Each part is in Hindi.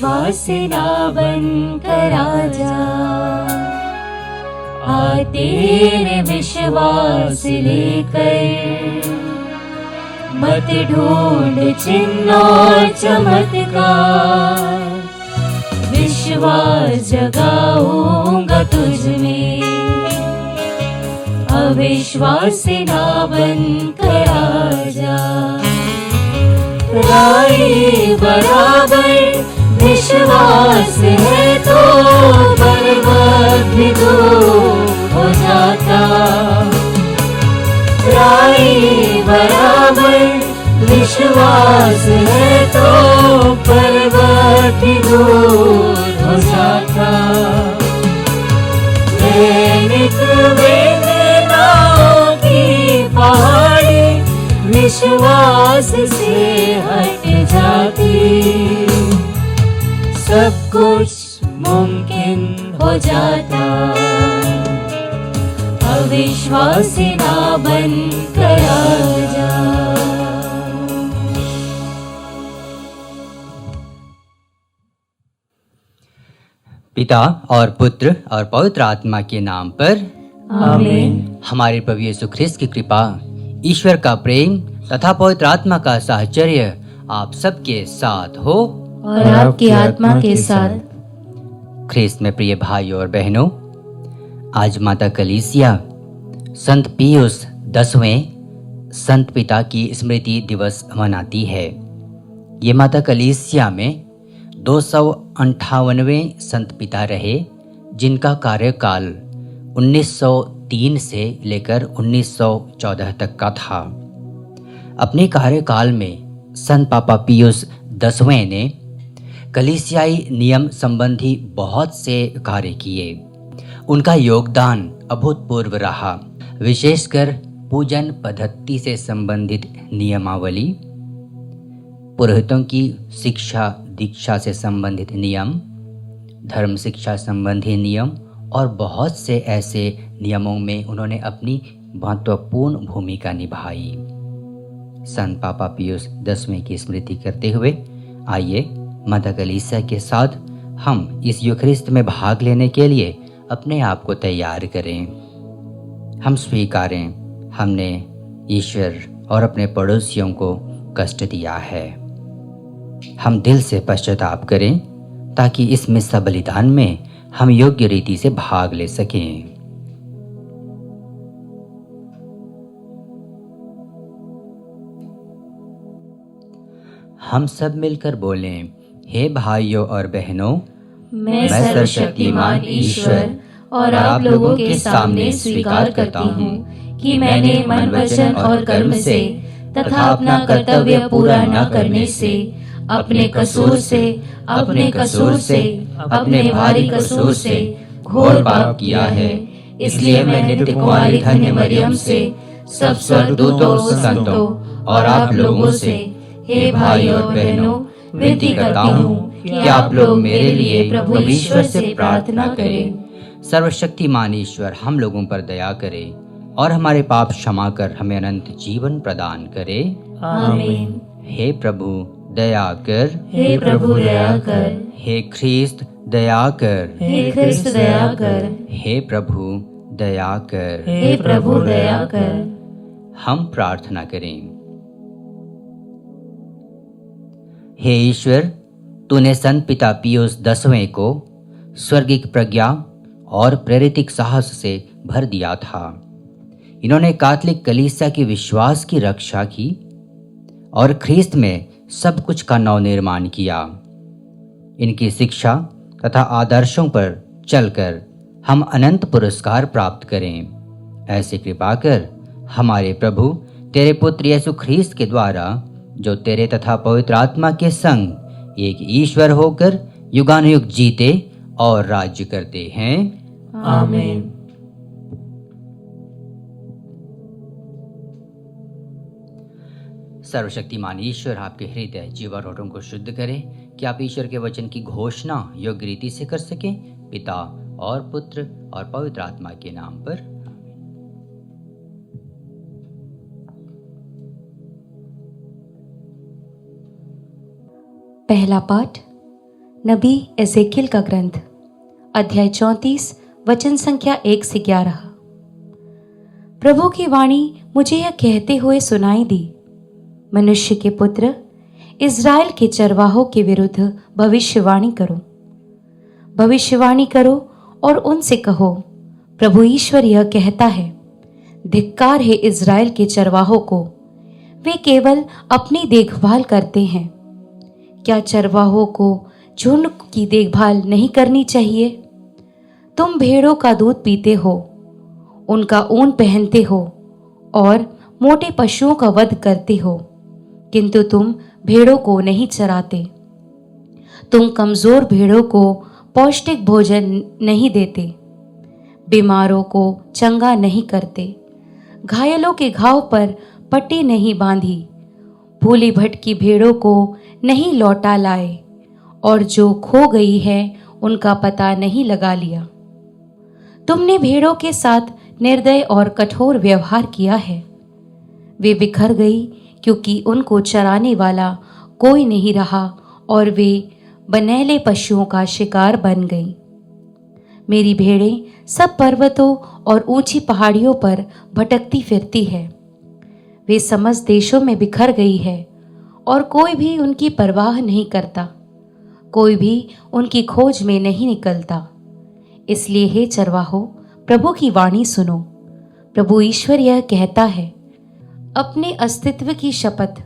अविश्वासिना बनकर आजा, आ तेरे विश्वास लेकर, मत ढूंढ चिन्ह और चमत्कार, विश्वास जगाऊंगा तुझ में, अविश्वासिना बनकर आजा। राई बराबर विश्वास है तो पर्वत भी दूर हो जाता, राई बराबर विश्वास है तो पर्वत भी दूर हो जाता। दैनिक वेदनाओं की पहाड़ी विश्वास से हट जाती, सब कुछ मुमकिन हो जाता, अविश्वासिना बनकर आजा। पिता और पुत्र और पवित्र आत्मा के नाम पर आमीन। हमारे प्रभु यीशु ख्रिस्त की कृपा, ईश्वर का प्रेम तथा पवित्र आत्मा का साहचर्य आप सबके साथ हो और आपकी आत्मा के साथ। ख्रिस्त में प्रिय भाइयों और बहनों, आज माता कलीसिया संत पियुस 10वें संत पिता की स्मृति दिवस मनाती है। ये माता कलीसिया में 258वें संत पिता रहे, जिनका कार्यकाल 1903 से लेकर 1914 तक का था। अपने कार्यकाल में संत पापा पियुस 10वें ने कलीसियाई नियम संबंधी बहुत से कार्य किए। उनका योगदान अभूतपूर्व रहा, विशेषकर पूजन पद्धति से संबंधित नियमावली, पुरोहितों की शिक्षा दीक्षा से संबंधित नियम, धर्म शिक्षा संबंधी नियम और बहुत से ऐसे नियमों में उन्होंने अपनी महत्वपूर्ण भूमिका निभाई। संत पापा पियुस 10वें की स्मृति करते हुए आइए माता कलीसिया के साथ हम इस यूखरिस्त में भाग लेने के लिए अपने आप को तैयार करें। हम स्वीकारें हमने ईश्वर और अपने पड़ोसियों को कष्ट दिया है। हम दिल से पश्चाताप करें ताकि इस मिस्सा बलिदान में हम योग्य रीति से भाग ले सकें। हम सब मिलकर बोलें, हे भाइयों और बहनों, मैं सर्वशक्तिमान ईश्वर और आप लोगों के सामने स्वीकार करता हूँ कि मैंने मन वचन और कर्म से तथा अपना कर्तव्य पूरा न करने से, अपने कसूर से अपने भारी कसूर से घोर पाप किया है। इसलिए मैं नित्य कुंवारी धन्य मरियम से, सब स्वर्गदूतों संतों और आप लोगों से, हे भाइयों और बहनों, विनती करता हूँ कि आप लोग मेरे लिए प्रभु ईश्वर से प्रार्थना करें। सर्वशक्तिमान ईश्वर हम लोगों पर दया करे और हमारे पाप क्षमा कर हमें अनंत जीवन प्रदान करे। आमीन। हे प्रभु दया कर, हे प्रभु दया कर, हे ख्रिस्त दया कर, हे ख्रिस्त दया कर, हे प्रभु दया कर, हे प्रभु दया कर। हम प्रार्थना करें। हे ईश्वर, तूने संत पिता पियुस 10वें को स्वर्गिक प्रज्ञा और प्रेरितिक साहस से भर दिया था। इन्होंने कैथोलिक कलीसिया की विश्वास की रक्षा की और ख्रिस्त में सब कुछ का नवनिर्माण किया। इनकी शिक्षा तथा आदर्शों पर चलकर हम अनंत पुरस्कार प्राप्त करें। ऐसी कृपा कर हमारे प्रभु तेरे पुत्र यीशु ख्रिस्त के द्वारा, जो तेरे तथा पवित्र आत्मा के संग एक ईश्वर होकर युगानुयुग जीते और राज्य करते हैं। आमीन। सर्वशक्तिमान ईश्वर आपके हृदय जीव और होठों को शुद्ध करे कि आप ईश्वर के वचन की घोषणा योग्य रीति से कर सकें। पिता और पुत्र और पवित्र आत्मा के नाम पर। पहला पाठ, नबी एजेकियल का ग्रंथ, अध्याय 34, वचन संख्या 1 से 11। प्रभु की वाणी मुझे यह कहते हुए सुनाई दी, मनुष्य के पुत्र, इज़राइल के चरवाहों के विरुद्ध भविष्यवाणी करो। भविष्यवाणी करो और उनसे कहो, प्रभु ईश्वर यह कहता है, धिक्कार है इज़राइल के चरवाहों को, वे केवल अपनी देखभाल करते हैं। क्या चरवाहों को झुंड की देखभाल नहीं करनी चाहिए? तुम भेड़ों का दूध पीते हो, उनका ऊन पहनते हो और मोटे पशुओं का वध करते हो, किंतु तुम भेड़ों को नहीं चराते। तुम कमजोर भेड़ों को पौष्टिक भोजन नहीं देते, बीमारों को चंगा नहीं करते, घायलों के घाव पर पट्टी नहीं बांधी, भूली भटकी भेड़ों को नहीं लौटा लाए और जो खो गई है उनका पता नहीं लगा लिया। तुमने भेड़ों के साथ निर्दय और कठोर व्यवहार किया है। वे बिखर गई क्योंकि उनको चराने वाला कोई नहीं रहा और वे बनेले पशुओं का शिकार बन गई। मेरी भेड़ें सब पर्वतों और ऊंची पहाड़ियों पर भटकती फिरती है। वे समस्त देशों में बिखर गई है और कोई भी उनकी परवाह नहीं करता, कोई भी उनकी खोज में नहीं निकलता। इसलिए हे चरवाहो, प्रभु की वाणी सुनो। प्रभु ईश्वर यह कहता है, अपने अस्तित्व की शपथ,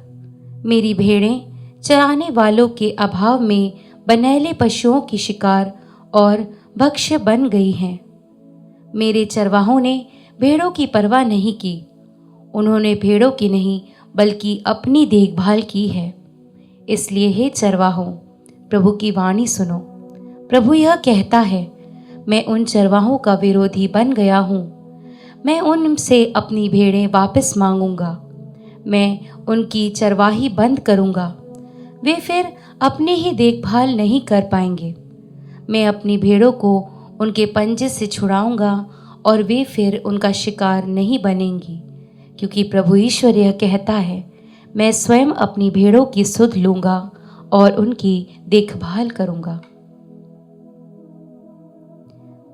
मेरी भेड़ें चराने वालों के अभाव में बनेले पशुओं की शिकार और भक्ष्य बन गई हैं। मेरे चरवाहों ने भेड़ों की परवाह नहीं की, उन्होंने भेड़ों की नहीं बल्कि अपनी देखभाल की है। इसलिए हे चरवाहों, प्रभु की वाणी सुनो। प्रभु यह कहता है, मैं उन चरवाहों का विरोधी बन गया हूँ। मैं उनसे अपनी भेड़ें वापस मांगूंगा। मैं उनकी चरवाही बंद करूंगा। वे फिर अपनी ही देखभाल नहीं कर पाएंगे। मैं अपनी भेड़ों को उनके पंजे से छुड़ाऊंगा और वे फिर उनका शिकार नहीं बनेंगी, क्योंकि प्रभु ईश्वर यह कहता है, मैं स्वयं अपनी भेड़ों की सुध लूंगा और उनकी देखभाल करूंगा।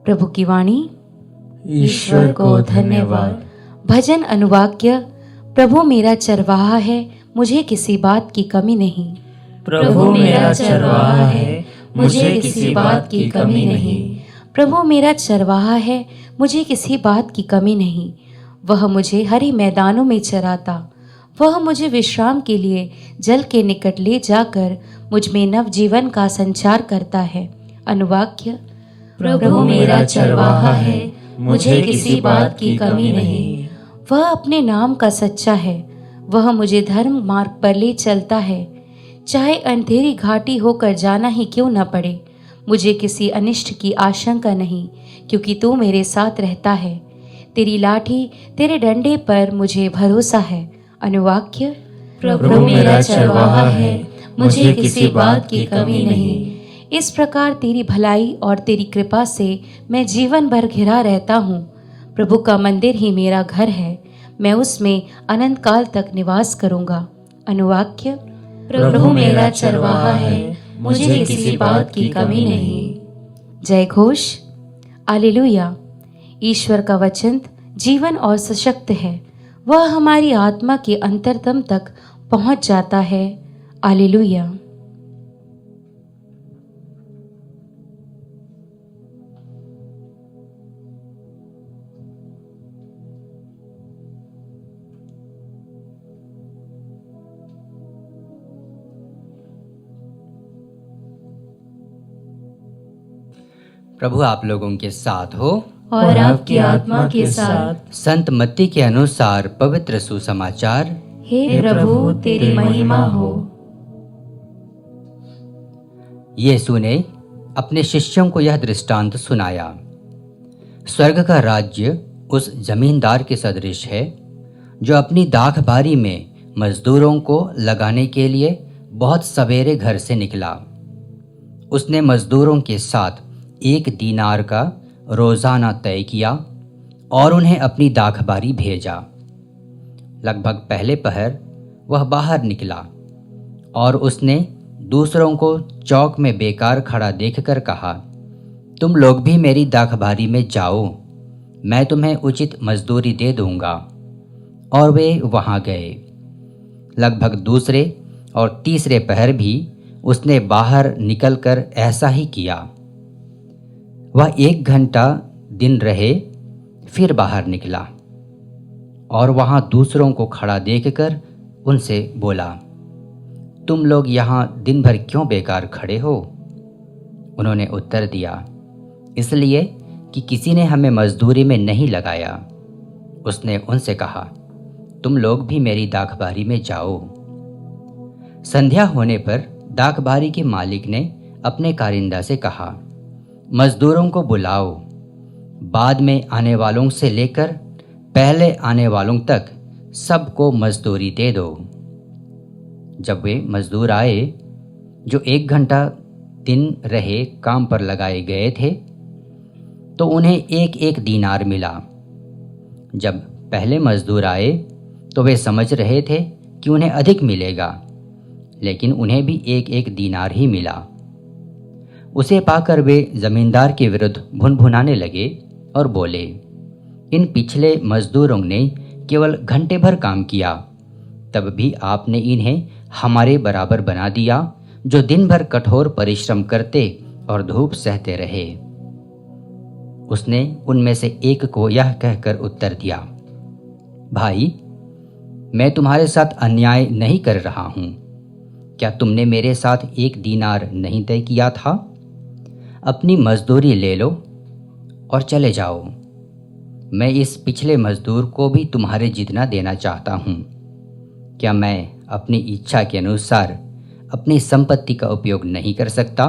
प्रभु की वाणी। ईश्वर को धन्यवाद। भजन अनुवाक्य। प्रभु मेरा चरवाहा है, मुझे किसी बात की कमी नहीं। प्रभु मेरा चरवाहा है, मुझे किसी बात की कमी नहीं। प्रभु मेरा चरवाहा है, मुझे किसी बात की कमी नहीं। वह मुझे हरे मैदानों में चराता, वह मुझे विश्राम के लिए जल के निकट ले जाकर मुझ में नव जीवन का संचार करता है। अनुवाक्य। प्रभु मेरा चरवाहा है, मुझे किसी बात की कमी नहीं। वह अपने नाम का सच्चा है, वह मुझे धर्म मार्ग पर ले चलता है। चाहे अंधेरी घाटी होकर जाना ही क्यों न पड़े, मुझे किसी अनिष्ट की आशंका नहीं, क्योंकि तू मेरे साथ रहता है। तेरी लाठी, तेरे डंडे पर मुझे भरोसा है। अनुवाक्य। प्रभु मेरा चरवाहा है, मुझे किसी बात की कमी नहीं। इस प्रकार तेरी भलाई और तेरी कृपा से मैं जीवन भर घिरा रहता हूँ। प्रभु का मंदिर ही मेरा घर है, मैं उसमें अनंत काल तक निवास करूँगा। अनुवाक्य। प्रभु मेरा चरवाहा है, मुझे किसी बात की कमी नहीं। जय घोष। हालेलुया। ईश्वर का वचन जीवन और सशक्त है, वह हमारी आत्मा के अंतरतम तक पहुंच जाता है। हालेलुया। प्रभु आप लोगों के साथ हो और आपकी आत्मा के साथ। संत मत्ती के अनुसार पवित्र सुसमाचार। हे प्रभु, तेरी महिमा हो। यीशु ने अपने शिष्यों को यह दृष्टांत सुनाया। स्वर्ग का राज्य उस जमींदार के सदृश है जो अपनी दाख बारी में मजदूरों को लगाने के लिए बहुत सवेरे घर से निकला। उसने मजदूरों के साथ 1 दीनार का रोजाना तय किया और उन्हें अपनी दाखबारी भेजा। लगभग पहले पहर वह बाहर निकला और उसने दूसरों को चौक में बेकार खड़ा देखकर कहा, तुम लोग भी मेरी दाखबारी में जाओ, मैं तुम्हें उचित मजदूरी दे दूंगा। और वे वहां गए। लगभग दूसरे और तीसरे पहर भी उसने बाहर निकलकर ऐसा ही किया। वह 1 घंटा दिन रहे, फिर बाहर निकला और वहां दूसरों को खड़ा देखकर उनसे बोला, तुम लोग यहाँ दिन भर क्यों बेकार खड़े हो? उन्होंने उत्तर दिया, इसलिए कि किसी ने हमें मजदूरी में नहीं लगाया। उसने उनसे कहा, तुम लोग भी मेरी दाखबारी में जाओ। संध्या होने पर दाखबारी के मालिक ने अपने कारिंदा से कहा, मजदूरों को बुलाओ, बाद में आने वालों से लेकर पहले आने वालों तक सबको मजदूरी दे दो। जब वे मजदूर आए जो 1 घंटा दिन रहे काम पर लगाए गए थे, तो उन्हें 1-1 दीनार मिला। जब पहले मजदूर आए तो वे समझ रहे थे कि उन्हें अधिक मिलेगा, लेकिन उन्हें भी 1-1 दीनार ही मिला। उसे पाकर वे जमींदार के विरुद्ध भुनभुनाने लगे और बोले, इन पिछले मजदूरों ने केवल घंटे भर काम किया, तब भी आपने इन्हें हमारे बराबर बना दिया, जो दिन भर कठोर परिश्रम करते और धूप सहते रहे। उसने उनमें से एक को यह कहकर उत्तर दिया, भाई, मैं तुम्हारे साथ अन्याय नहीं कर रहा हूं। क्या तुमने मेरे साथ 1 दीनार नहीं तय किया था? अपनी मजदूरी ले लो और चले जाओ। मैं इस पिछले मजदूर को भी तुम्हारे जितना देना चाहता हूं। क्या मैं अपनी इच्छा के अनुसार अपनी संपत्ति का उपयोग नहीं कर सकता?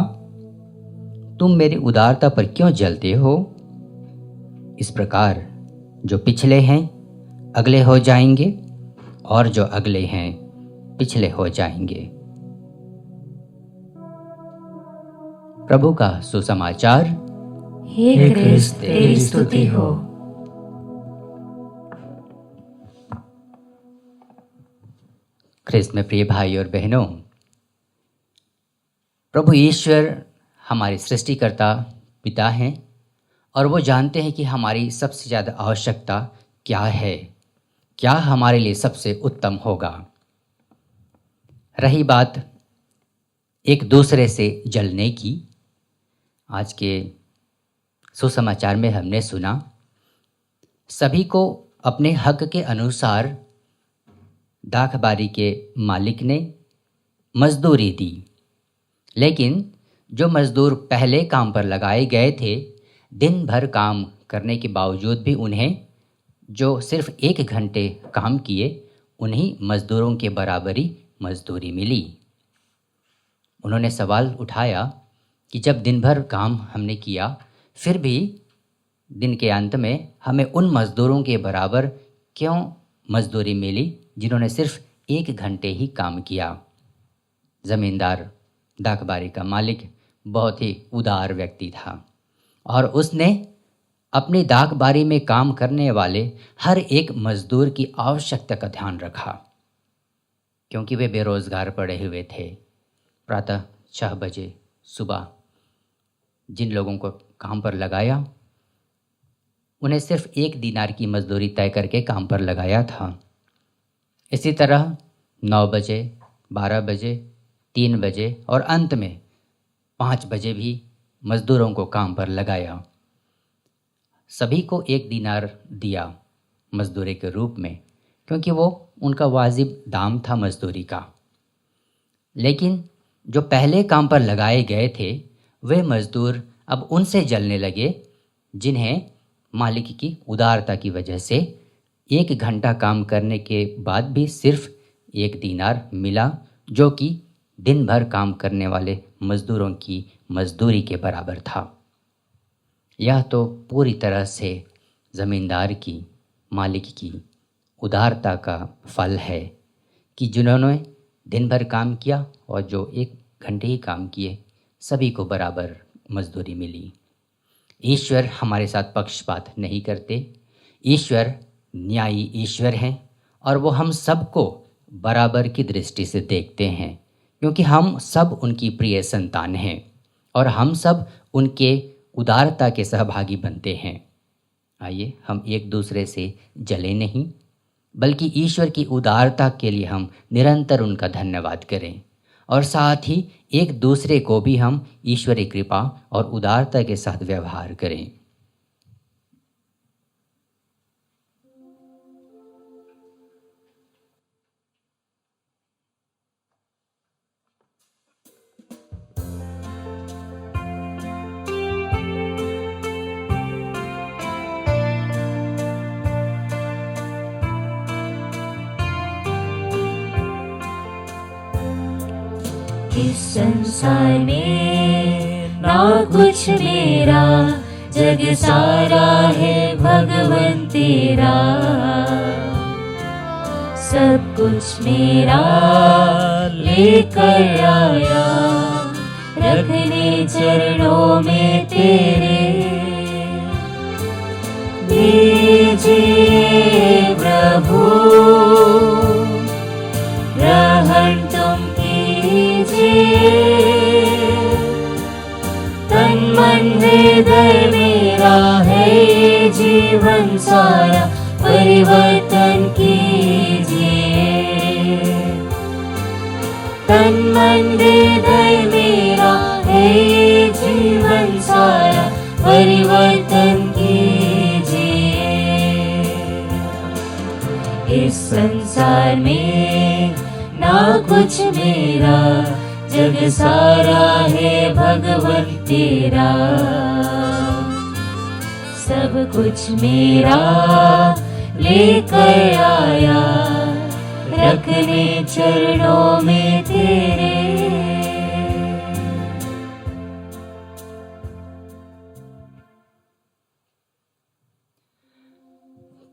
तुम मेरी उदारता पर क्यों जलते हो? इस प्रकार जो पिछले हैं अगले हो जाएंगे और जो अगले हैं पिछले हो जाएंगे। प्रभु का सुसमाचार। हे क्रिस्त, तेरी स्तुति हो। क्रिस्त में प्रिय भाई और बहनों, प्रभु ईश्वर हमारे सृष्टिकर्ता पिता हैं और वो जानते हैं कि हमारी सबसे ज़्यादा आवश्यकता क्या है, क्या हमारे लिए सबसे उत्तम होगा। रही बात एक दूसरे से जलने की, आज के सुसमाचार में हमने सुना सभी को अपने हक के अनुसार दाखबारी के मालिक ने मजदूरी दी, लेकिन जो मजदूर पहले काम पर लगाए गए थे, दिन भर काम करने के बावजूद भी उन्हें जो सिर्फ 1 घंटे काम किए, उन्हीं मजदूरों के बराबरी मजदूरी मिली। उन्होंने सवाल उठाया कि जब दिन भर काम हमने किया, फिर भी दिन के अंत में हमें उन मजदूरों के बराबर क्यों मजदूरी मिली जिन्होंने सिर्फ 1 घंटे ही काम किया। ज़मींदार दाखबारी का मालिक बहुत ही उदार व्यक्ति था और उसने अपनी दाखबारी में काम करने वाले हर एक मजदूर की आवश्यकता का ध्यान रखा, क्योंकि वे बेरोज़गार पड़े हुए थे। प्रातः 6 बजे सुबह जिन लोगों को काम पर लगाया, उन्हें सिर्फ 1 दीनार की मजदूरी तय करके काम पर लगाया था। इसी तरह 9 बजे, 12 बजे, 3 बजे और अंत में 5 बजे भी मजदूरों को काम पर लगाया। सभी को 1 दीनार दिया मजदूरी के रूप में, क्योंकि वो उनका वाजिब दाम था मजदूरी का। लेकिन जो पहले काम पर लगाए गए थे, वे मजदूर अब उनसे जलने लगे जिन्हें मालिक की उदारता की वजह से 1 घंटा काम करने के बाद भी सिर्फ 1 दीनार मिला, जो कि दिन भर काम करने वाले मजदूरों की मजदूरी के बराबर था। यह तो पूरी तरह से ज़मींदार की, मालिक की उदारता का फल है कि जिन्होंने दिन भर काम किया और जो 1 घंटे ही काम किए, सभी को बराबर मजदूरी मिली। ईश्वर हमारे साथ पक्षपात नहीं करते। ईश्वर न्यायी ईश्वर हैं और वो हम सबको बराबर की दृष्टि से देखते हैं, क्योंकि हम सब उनकी प्रिय संतान हैं और हम सब उनके उदारता के सहभागी बनते हैं। आइए हम एक दूसरे से जले नहीं, बल्कि ईश्वर की उदारता के लिए हम निरंतर उनका धन्यवाद करें और साथ ही एक दूसरे को भी हम ईश्वरी कृपा और उदारता के साथ व्यवहार करें। इस संसार में ना कुछ मेरा, जग सारा है भगवन तेरा। सब कुछ मेरा लेकर आया, रखने चरणों में तेरे। दीजिए प्रभु ग्रहण तुम कीजिए, तन मन हृदय मेरा है ये जीवन सारा, परिवर्तन कीजिए। तन मन हृदय मेरा है ये जीवन सारा, परिवर्तन कीजिए। इस संसार में ना कुछ मेरा, जग सारा है भगवन तेरा। सब कुछ मेरा लेकर आया, रखने चरणों में तेरे।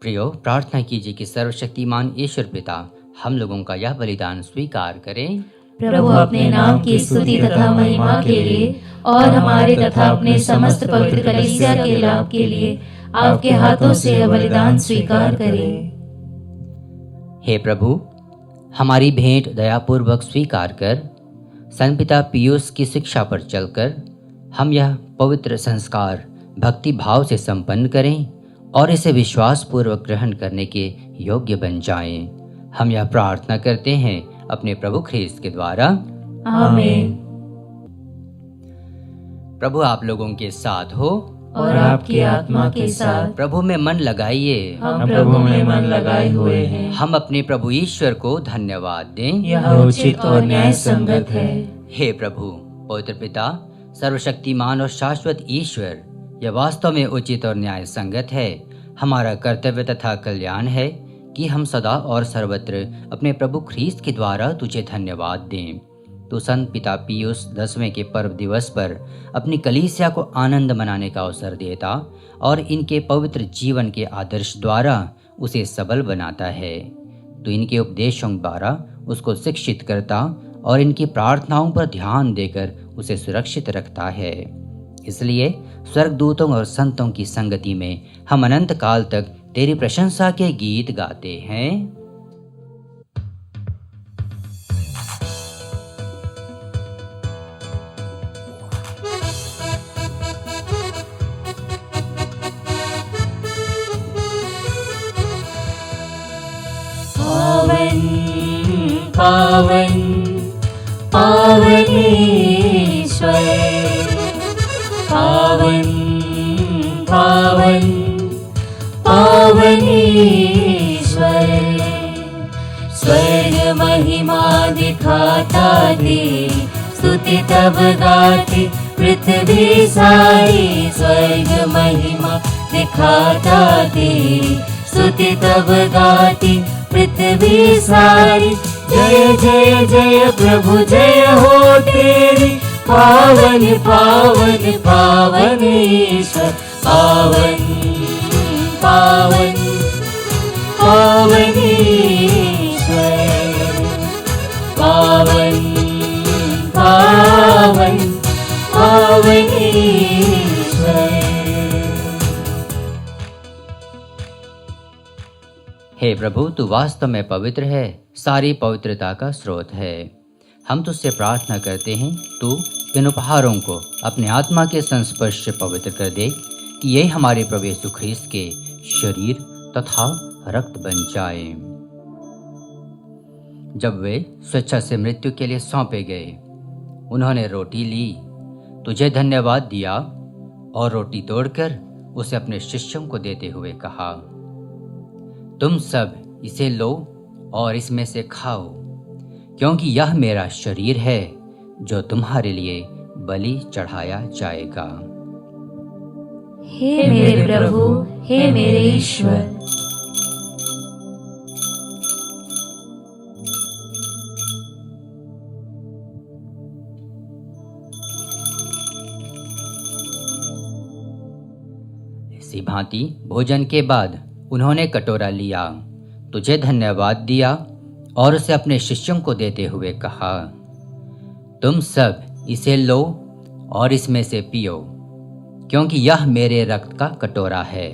प्रियो, प्रार्थना कीजिए कि सर्वशक्तिमान ईश्वर पिता हम लोगों का यह बलिदान स्वीकार करें। प्रभु अपने नाम की स्तुति तथा महिमा के लिए और हमारे तथा अपने समस्त पवित्र कलीसिया के लाभ के लिए आपके हाथों से यह बलिदान स्वीकार करें। हे प्रभु, हमारी भेंट दयापूर्वक स्वीकार कर संत पिता पियूस की शिक्षा पर चलकर हम यह पवित्र संस्कार भक्ति भाव से संपन्न करें और इसे विश्वास पूर्वक ग्रहण करने के योग्य बन जाएं। हम यह प्रार्थना करते हैं अपने प्रभु ख्रीस्त के द्वारा, आमीन। प्रभु आप लोगों के साथ हो और आपकी आत्मा के साथ। प्रभु में मन लगाइए। हम प्रभु में मन लगाए हुए हैं। हम अपने प्रभु ईश्वर को धन्यवाद दें। यह उचित और न्याय संगत है। हे प्रभु, पवित्र पिता, सर्वशक्तिमान और शाश्वत ईश्वर, यह वास्तव में उचित और न्याय संगत है। हमारा कर्तव्य तथा कल्याण है कि हम सदा और सर्वत्र अपने प्रभु ख्रीस्त के द्वारा तुझे धन्यवाद दें। तो संत पिता पियूस 10वें के पर्व दिवस पर अपनी कलीसिया को आनंद मनाने का अवसर देता और इनके पवित्र जीवन के आदर्श द्वारा उसे सबल बनाता है। तो इनके उपदेशों द्वारा उसको शिक्षित करता और इनकी प्रार्थनाओं पर ध्यान देकर उसे सुरक्षित रखता है। इसलिए स्वर्गदूतों और संतों की संगति में हम अनंत काल तक तेरी प्रशंसा के गीत गाते हैं। पावन पावन पावन ईश्वर, पावन पावन पावन ईश्वर। स्वर्ग महिमा दिखाता दे, स्तुति तब गाती पृथ्वी सारी। स्वर्ग महिमा दिखाता दे, स्तुति तब गाती पृथ्वी सारी। जय जय जय प्रभु जय हो तेरी, पावन पावन पावन ईश्वर। पावन पावन पावन ईश्वर, पावन पावन पावन ईश्वर। हे प्रभु, तू वास्तव में पवित्र है, सारी पवित्रता का स्रोत है। हम तुझसे प्रार्थना करते हैं तू इन उपहारों को अपने आत्मा के संस्पर्श से पवित्र कर दे कि ये हमारे प्रभु यीशु ख्रीस्त के शरीर तथा रक्त बन जाए। जब वे स्वेच्छा से मृत्यु के लिए सौंपे गए, उन्होंने रोटी ली, तुझे धन्यवाद दिया और रोटी तोड़कर उसे अपने शिष्यों को देते हुए कहा, तुम सब इसे लो और इसमें से खाओ, क्योंकि यह मेरा शरीर है जो तुम्हारे लिए बलि चढ़ाया जाएगा। हे मेरे प्रभु, हे मेरे ईश्वर। इसी भांति भोजन के बाद उन्होंने कटोरा लिया, तुझे धन्यवाद दिया और उसे अपने शिष्यों को देते हुए कहा, तुम सब इसे लो और इसमें से पियो, क्योंकि यह मेरे रक्त का कटोरा है,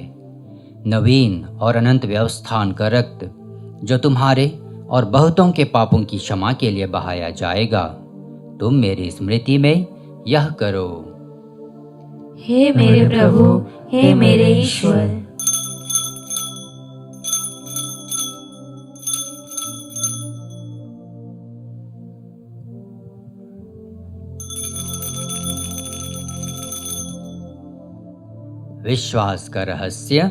नवीन और अनंत व्यवस्थान का रक्त, जो तुम्हारे और बहुतों के पापों की क्षमा के लिए बहाया जाएगा। तुम मेरी स्मृति में यह करो। हे मेरे प्रभु, हे मेरे ईश्वर। विश्वास का रहस्य।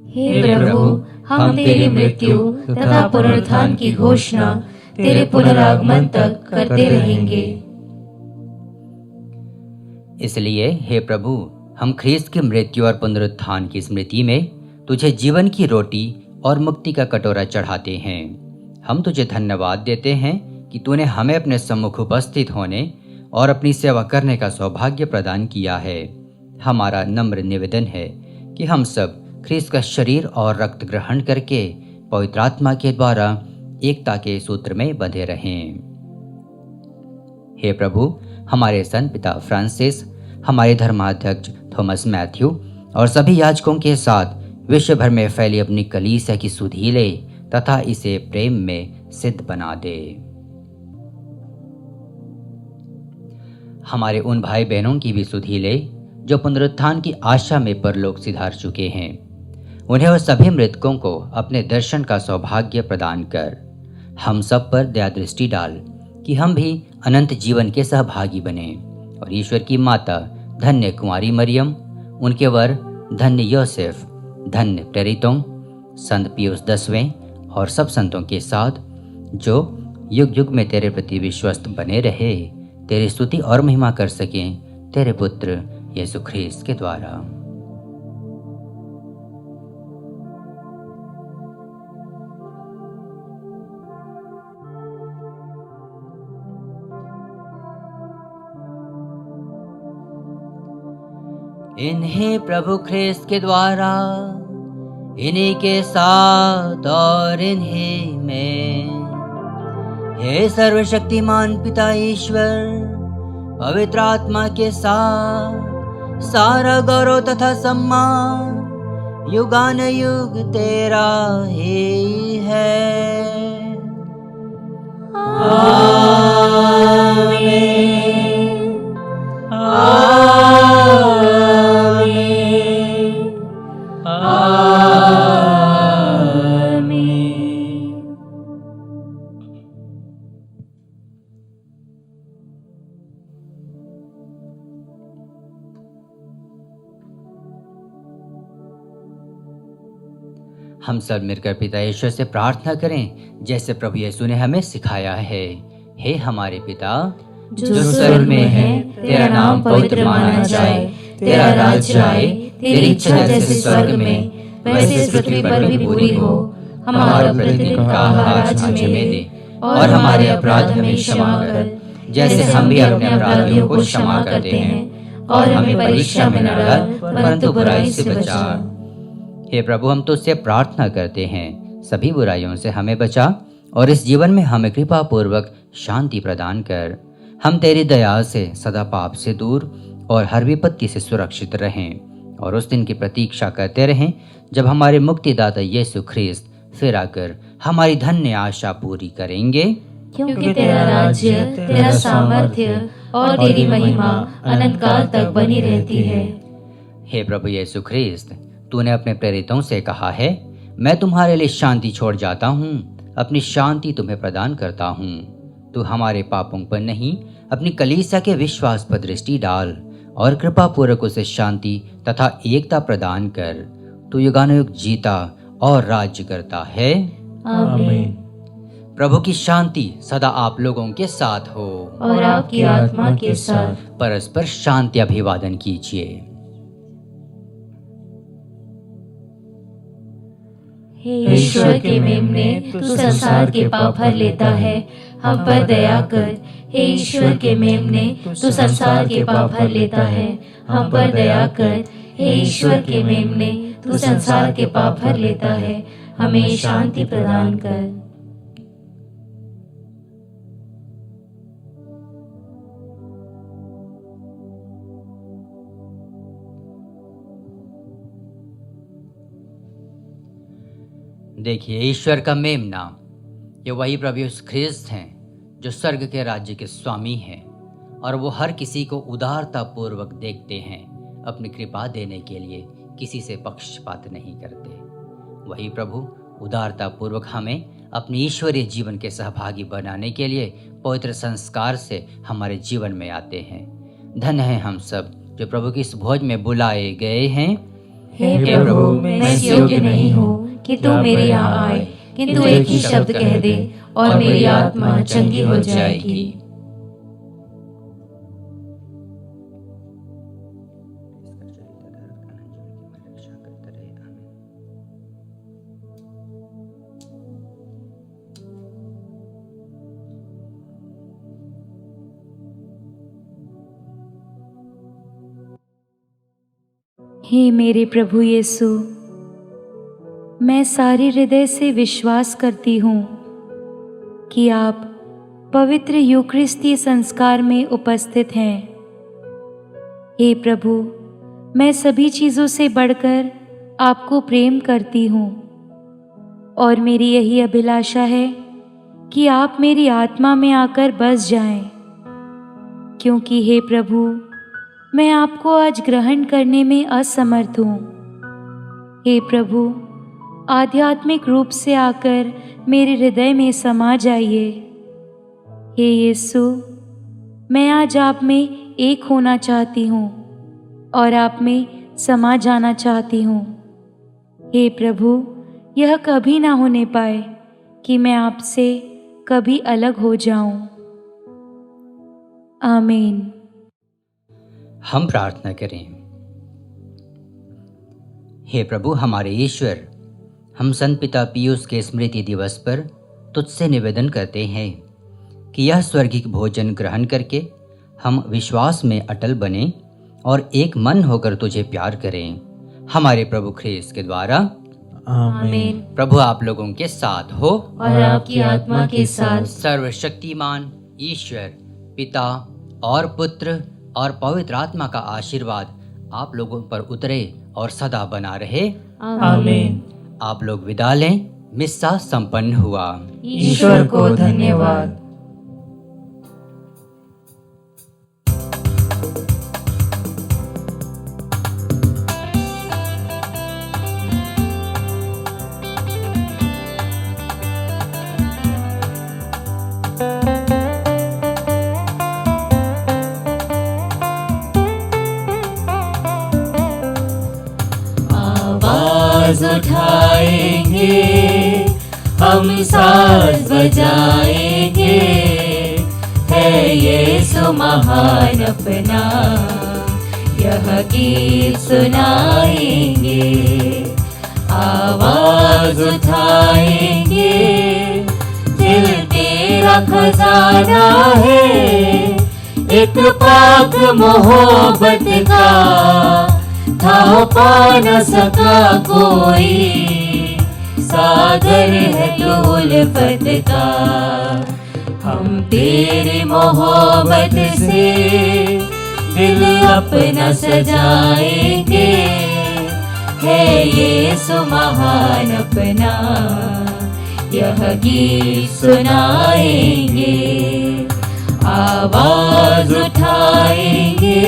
हे प्रभु, हम तेरी मृत्यु तथा पुनरुत्थान की घोषणा तेरे पुनरागमन तक करते रहेंगे। इसलिए हे प्रभु, हम ख्रीस्त की मृत्यु और पुनरुत्थान की स्मृति में तुझे जीवन की रोटी और मुक्ति का कटोरा चढ़ाते हैं। हम तुझे धन्यवाद देते हैं कि तूने हमें अपने सम्मुख उपस्थित होने और अपनी सेवा करने का सौभाग्य प्रदान किया है। हमारा नम्र निवेदन है कि हम सब ख्रीस्त का शरीर और रक्त ग्रहण करके पवित्र आत्मा के द्वारा एकता के सूत्र में बंधे रहें। हे प्रभु, हमारे संत पिता फ्रांसिस, हमारे धर्माध्यक्ष थॉमस मैथ्यू और सभी याजकों के साथ विश्व भर में फैली अपनी कलीसिया की सुधि ले तथा इसे प्रेम में सिद्ध बना दे। हमारे उन भाई बहनों की भी सुधि ले जो पुनरुत्थान की आशा में परलोक सिधार चुके हैं। उन्हें और सभी मृतकों को अपने दर्शन का सौभाग्य प्रदान कर हम सब पर दया दृष्टि डाल कि हम भी अनंत जीवन के सहभागी बने और ईश्वर की माता धन्य कुंवारी मरियम, उनके वर धन्य योसेफ, धन्य प्रेरितों, संत पियुस 10वें और सब संतों के साथ जो युग युग में तेरे प्रति विश्वस्त बने रहे, तेरी स्तुति और महिमा कर सकें तेरे पुत्र यीशु ख्रीस्त के द्वारा। इन्हीं प्रभु ख्रीस्त के द्वारा, इन्हीं के साथ और इन्हीं में, हे सर्वशक्तिमान पिता ईश्वर, पवित्र आत्मा के साथ सारा गौरव तथा सम्मान युगानुयुग तेरा ही है। आमीन। आमीन। आमीन। हम सब मिलकर पिता ईश्वर से प्रार्थना करें जैसे प्रभु यीशु ने हमें सिखाया है। हे हमारे पिता जो स्वर्ग में है, तेरा नाम पवित्र माना जाए, तेरा राज्य आए, तेरी इच्छा जैसे स्वर्ग में वैसे इस पृथ्वी पर भी पूरी हो। हमारा प्रतिदिन का आहार आज हमें दे और हमारे अपराध हमें क्षमा कर, जैसे हम भी अपने अपराधियों को क्षमा करते हैं, और हमें परीक्षा में न डाल परंतु बुराई से बचा। हे प्रभु, हम तुझसे प्रार्थना करते हैं, सभी बुराइयों से हमें बचा और इस जीवन में हमें कृपा पूर्वक शांति प्रदान कर। हम तेरी दया से सदा पाप से दूर और हर विपत्ति से सुरक्षित रहें और उस दिन की प्रतीक्षा करते रहें जब हमारे मुक्तिदाता यीशु ख्रीस्त फिर आकर हमारी धन्य आशा पूरी करेंगे। क्योंकि तेरा राज्य, तेरा सामर्थ्य और तेरी महिमा अनंत काल तक बनी रहती है। हे प्रभु यीशु ख्रिस्त, तूने अपने प्रेरितों से कहा है, मैं तुम्हारे लिए शांति छोड़ जाता हूँ, अपनी शांति तुम्हें प्रदान करता हूँ। तू हमारे पापों पर नहीं, अपनी कलीसिया के विश्वास पर दृष्टि डाल और कृपा पूर्वक उसे शांति तथा एकता प्रदान कर। तू युगानुयुग जीता और राज्य करता है। आमीन। प्रभु की शांति सदा आप लोगों के साथ हो और आपकी आत्मा के साथ। परस्पर शांति अभिवादन कीजिए। हे ईश्वर के मेमने, तू संसार के पाप भर लेता है, हम पर दया कर। हे ईश्वर के मेमने, तू संसार के पाप भर लेता है, हम पर दया कर। हे ईश्वर के मेमने, तू संसार के पाप भर लेता है, हमें शांति प्रदान कर। देखिए, ईश्वर का मेमना, ये वही प्रभु यीशु ख्रिस्त हैं जो स्वर्ग के राज्य के स्वामी हैं और वो हर किसी को उदारता पूर्वक देखते हैं, अपनी कृपा देने के लिए किसी से पक्षपात नहीं करते। वही प्रभु उदारता पूर्वक हमें अपनी ईश्वरीय जीवन के सहभागी बनाने के लिए पवित्र संस्कार से हमारे जीवन में आते हैं। धन्य हैं हम सब जो प्रभु की इस भोज में बुलाए गए हैं। हे प्रभु, मैं इस योग्य नहीं हूँ कि तू मेरे यहाँ आए, किंतु एक ही शब्द कह दे और मेरी आत्मा चंगी हो जाएगी। हे मेरे प्रभु यीशु, मैं सारे हृदय से विश्वास करती हूँ कि आप पवित्र यूकरिस्ती संस्कार में उपस्थित हैं। हे प्रभु, मैं सभी चीज़ों से बढ़कर आपको प्रेम करती हूँ और मेरी यही अभिलाषा है कि आप मेरी आत्मा में आकर बस जाएं, क्योंकि हे प्रभु, मैं आपको आज ग्रहण करने में असमर्थ हूँ। हे प्रभु, आध्यात्मिक रूप से आकर मेरे हृदय में समा जाइए। हे यीशु, मैं आज आप में एक होना चाहती हूँ और आप में समा जाना चाहती हूँ। हे प्रभु, यह कभी ना होने पाए कि मैं आपसे कभी अलग हो जाऊं। आमीन। हम प्रार्थना करें। हे प्रभु हमारे ईश्वर, हम संत पिता पियुस के स्मृति दिवस पर तुझसे निवेदन करते हैं कि यह स्वर्गिक भोजन ग्रहण करके हम विश्वास में अटल बने और एक मन होकर तुझे प्यार करें, हमारे प्रभु ख्रिस्त के द्वारा। आमीन। प्रभु आप लोगों के साथ हो और आपकी आत्मा के साथ। सर्वशक्तिमान ईश्वर पिता और पुत्र और पवित्र आत्मा का आशीर्वाद आप लोगों पर उतरे और सदा बना रहे। आमीन। आप लोग विदा लें। मिस्सा संपन्न हुआ। ईश्वर को धन्यवाद। आवाज उठाएंगे, हम साज बजाएंगे, है यीशु महान अपना, यह गीत सुनाएंगे। आवाज उठाएंगे, दिल तेरा खजाना है, एक पाक मोहब्बत का था पा न सका कोई, सागर है तू उल्फत का। हम तेरी मोहब्बत से दिल अपना सजाएंगे, है यीशु महान अपना, यह गीत सुनाएंगे, आवाज उठाएंगे।